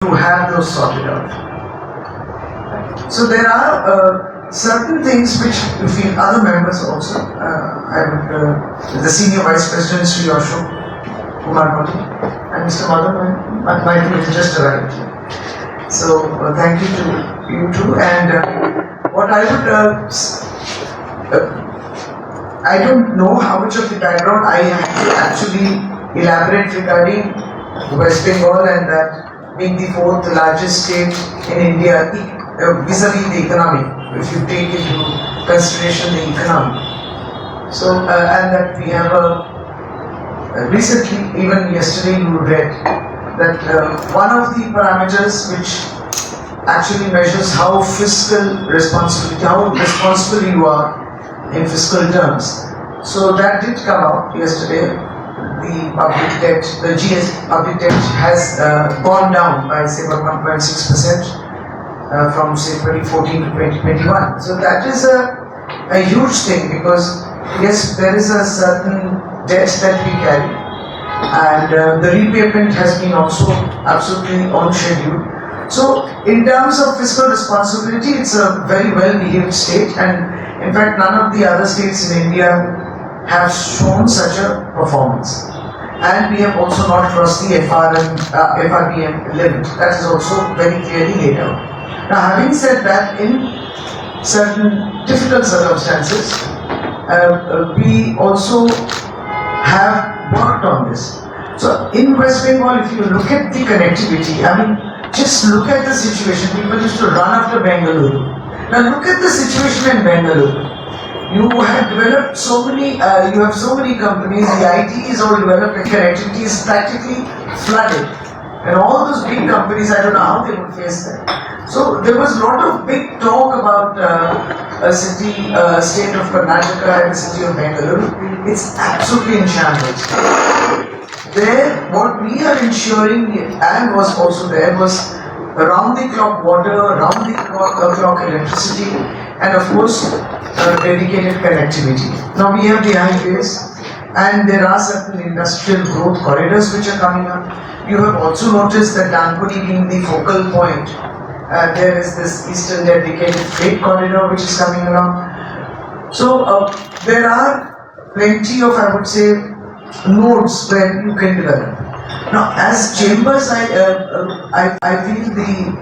to have those sorted out. So there are certain things which we feel other members also. I would, the Senior Vice President Sri Ashok Kumar Bhatti and Mr. Madhav, my team has just arrived. So thank you to you too. And what I would, I don't know how much of the background I have to actually elaborate regarding West Bengal and that being the fourth largest state in India vis-a-vis the economy, if you take into consideration the economy. So, and that we have recently, even yesterday you read that one of the parameters which actually measures how fiscal responsibility, how responsible you are in fiscal terms. So that did come out yesterday. The public debt, the GS public debt has gone down by say about 1.6%. From say 2014 to 2021. So that is a huge thing, because yes, there is a certain debt that we carry, and the repayment has been also absolutely on schedule. So in terms of fiscal responsibility, it's a very well behaved state, and in fact none of the other states in India have shown such a performance. And we have also not crossed the FRBM limit. That is also very clearly laid out. Now, having said that, in certain difficult circumstances, we also have worked on this. So, in West Bengal, if you look at the connectivity, I mean, just look at the situation. People used to run after Bengaluru. Now, look at the situation in Bengaluru. You have developed so many, you have so many companies, the IT is all developed, the connectivity is practically flooded. And all those big companies, I don't know how they would face that. So there was a lot of big talk about a city, state of Karnataka and the city of Bengaluru. It's absolutely in shambles. There, what we are ensuring, and was also there, was around the clock water, around the clock electricity, and of course dedicated connectivity. Now we have the highways, and there are certain industrial growth corridors which are coming up. You have also noticed that Dankuni being the focal point, there is this Eastern Dedicated Freight Corridor which is coming along. So there are plenty of, I would say, nodes where you can develop. Now, as chambers, I feel the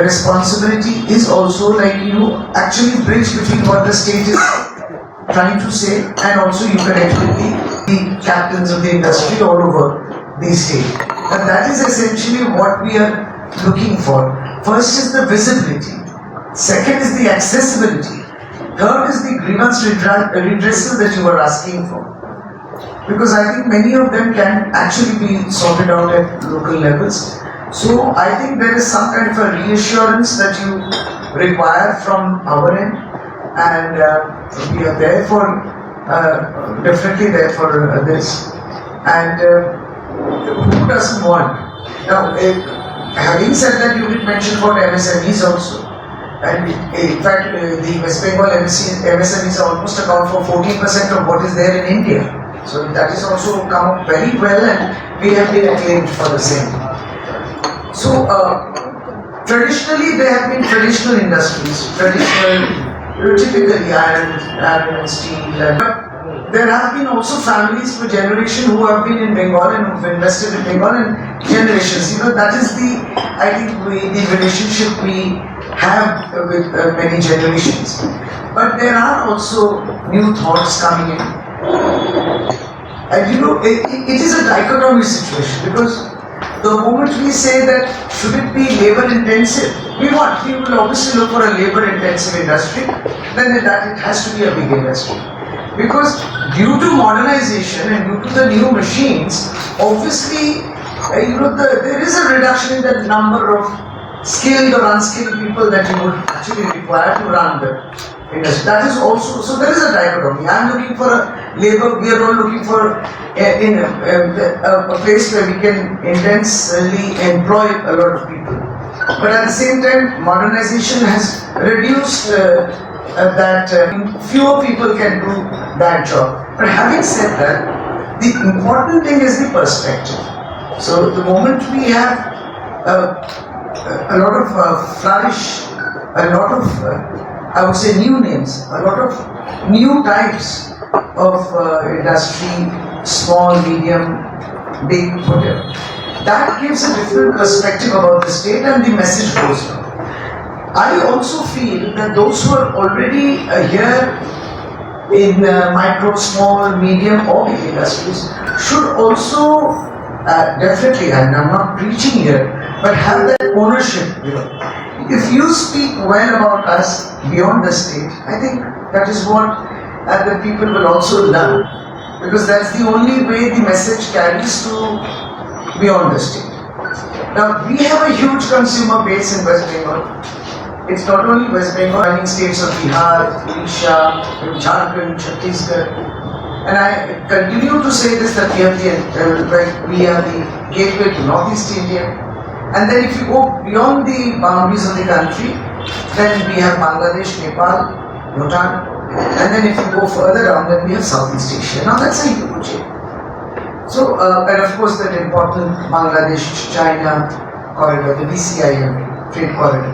responsibility is also like you actually bridge between what the state is trying to say, and also you connect with the captains of the industry all over the state. And that is essentially what we are looking for. First is the visibility. Second is the accessibility. Third is the grievance redressal that you are asking for. Because I think many of them can actually be sorted out at local levels. So I think there is some kind of a reassurance that you require from our end, and we are there for, definitely there for this. And who doesn't want? Now, having said that, you did mention about MSMEs also. And in fact, the West Bengal MSMEs almost account for 14% of what is there in India. So that is also come up very well, and we have been acclaimed for the same. So traditionally there have been traditional industries, typically iron and steel. But there have been also families for generation who have been in Bengal and who have invested in Bengal and generations. You know, that is the, I think, the relationship we have with many generations. But there are also new thoughts coming in. And you know, it is a dichotomy situation, because the moment we say that should it be labor intensive, we will obviously look for a labor intensive industry, then that it has to be a big industry. Because due to modernization and due to the new machines, obviously, you know, there is a reduction in the number of skilled or unskilled people that you would actually require to run the industry. That is also, so there is a dichotomy. I am looking for a labor, we are all looking for a place where we can intensely employ a lot of people. But at the same time, modernization has reduced that fewer people can do that job. But having said that, the important thing is the perspective. So the moment we have a lot of flourish, a lot of, I would say, new names, a lot of new types of industry, small, medium, big, whatever. That gives a different perspective about the state and the message goes on. I also feel that those who are already here in micro, small, medium or big industries should also definitely, and I'm not preaching here, but have that ownership. If you speak well about us beyond the state, I think that is what the people will also learn, because that's the only way the message carries to beyond the state. Now, we have a huge consumer base in West Bengal. It's not only West Bengal, I mean states of Bihar, Odisha, Jharkhand, Chhattisgarh. And I continue to say this, that we are the gateway to Northeast India. And then if you go beyond the boundaries of the country, then we have Bangladesh, Nepal, Bhutan. And then if you go further down, then we have Southeast Asia. Now that's a huge area. So, and of course that important Bangladesh-China corridor, the BCIM trade corridor.